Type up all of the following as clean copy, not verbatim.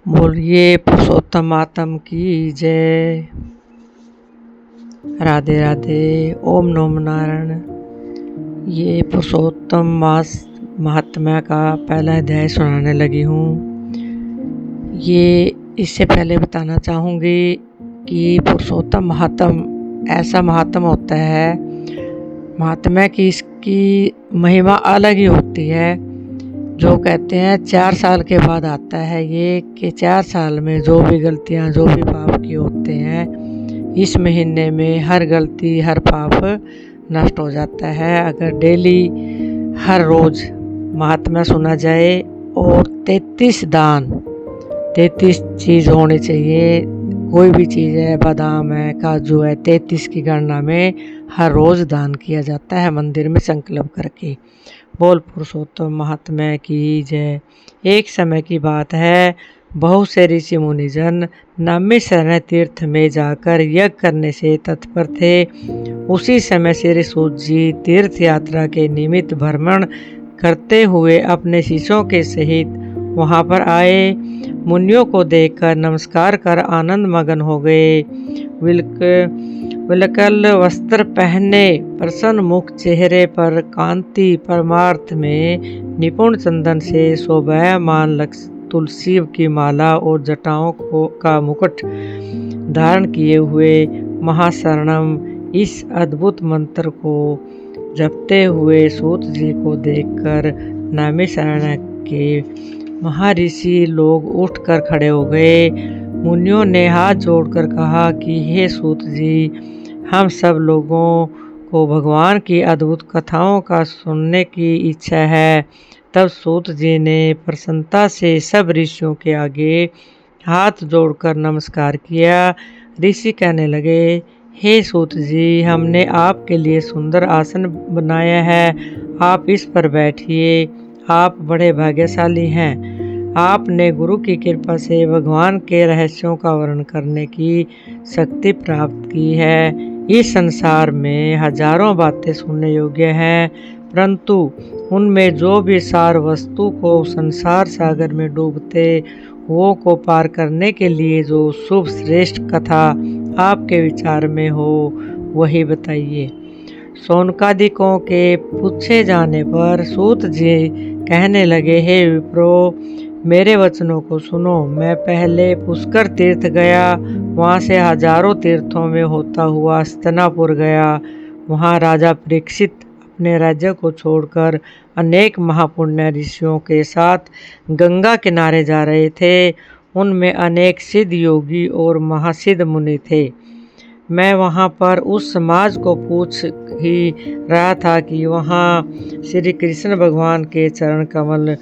बोलिए पुरुषोत्तम आत्म की जय। राधे राधे। ओम नमो नारायण। ये पुरुषोत्तम मास महात्म्य का पहला अध्याय सुनाने लगी हूँ। ये इससे पहले बताना चाहूँगी कि पुरुषोत्तम महात्म ऐसा महात्म होता है, महात्म्य की इसकी महिमा अलग ही होती है। जो कहते हैं 4 साल के बाद आता है ये, कि 4 साल में जो भी गलतियां जो भी पाप किए होते हैं, इस महीने में हर गलती हर पाप नष्ट हो जाता है अगर डेली हर रोज़ महात्म्य सुना जाए। और 33 दान 33 चीज़ होनी चाहिए। कोई भी चीज़ है, बादाम है, काजू है, 33 की गणना में हर रोज़ दान किया जाता है मंदिर में संकल्प करके। बोल पुरुषोत्तम महात्म्य की जय। एक समय की बात है, बहुत से ऋषि मुनिजन नैमिषारण्य तीर्थ में जाकर यज्ञ करने से तत्पर थे। उसी समय श्री सूत जी तीर्थ यात्रा के निमित्त भ्रमण करते हुए अपने शिष्यों के सहित वहां पर आए। मुनियों को देखकर नमस्कार कर आनंद मगन हो गए। विलकल वस्त्र पहने, प्रसन्न मुख, चेहरे पर कांति, परमार्थ में निपुण चंदन से शोभायमान तुलसी की माला और जटाओं का मुकुट धारण किए हुए महाशरणम इस अद्भुत मंत्र को जपते हुए सूत जी को देखकर नैमिषारण्य के महर्षि लोग उठकर खड़े हो गए। मुनियों ने हाथ जोड़कर कहा कि हे सूत जी, हम सब लोगों को भगवान की अद्भुत कथाओं का सुनने की इच्छा है। तब सूत जी ने प्रसन्नता से सब ऋषियों के आगे हाथ जोड़कर नमस्कार किया। ऋषि कहने लगे, हे सूत जी, हमने आपके लिए सुंदर आसन बनाया है, आप इस पर बैठिए। आप बड़े भाग्यशाली हैं। आपने गुरु की कृपा से भगवान के रहस्यों का वर्णन करने की शक्ति प्राप्त की है। इस संसार में हजारों बातें सुनने योग्य हैं, परंतु उनमें जो भी सार वस्तु को संसार सागर में डूबते वो को पार करने के लिए जो शुभ श्रेष्ठ कथा आपके विचार में हो वही बताइए। शौनकादिकों के पूछे जाने पर सूत जी कहने लगे, हे विप्रो, मेरे वचनों को सुनो। मैं पहले पुष्कर तीर्थ गया, वहाँ से हजारों तीर्थों में होता हुआ हस्तिनापुर गया। वहाँ राजा परीक्षित अपने राज्य को छोड़कर अनेक महापुण्य ऋषियों के साथ गंगा किनारे जा रहे थे। उनमें अनेक सिद्ध योगी और महासिद्ध मुनि थे। मैं वहाँ पर उस समाज को पूछ ही रहा था कि वहाँ श्री कृष्ण भगवान के चरण कमल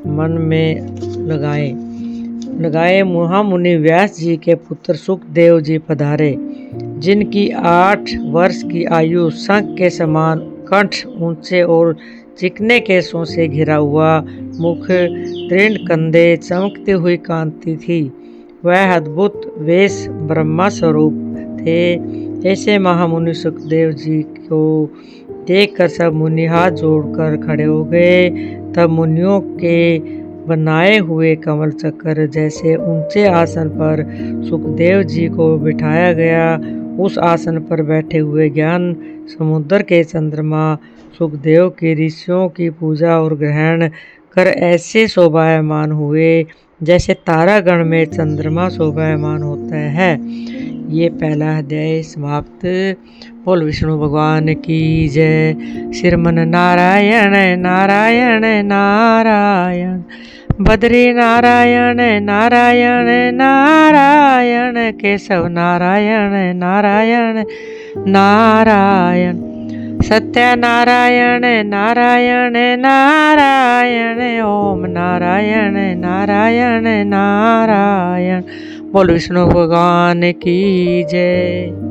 मन में लगाए महामुनि व्यास जी के पुत्र सुखदेव जी पधारे, जिनकी 8 वर्ष की आयु शंख के समान, कंठ ऊंचे और चिकने केशों से घिरा हुआ, मुख, तीर्ण कंधे, चमकती हुई कांति थी। वह अद्भुत वेश ब्रह्मा स्वरूप थे। ऐसे महामुनि सुखदेव जी को देखकर सब मुनि हाथ जोड़कर खड़े हो गए। तब मुनियों के बनाए हुए कमल चक्र जैसे ऊंचे आसन पर सुखदेव जी को बिठाया गया। उस आसन पर बैठे हुए ज्ञान समुद्र के चंद्रमा सुखदेव के ऋषियों की पूजा और ग्रहण कर ऐसे शोभायमान हुए जैसे तारागण में चंद्रमा शोभायमान होता है। ये पहला अध्याय समाप्त। बोल विष्णु भगवान की जय। श्रीमन नारायण नारायण नारायण, बद्री नारायण नारायण नारायण, केशव नारायण नारायण नारायण, सत्य नारायण नारायण नारायण, ओम नारायण नारायण नारायण। बोल विष्णु भगवान की जय।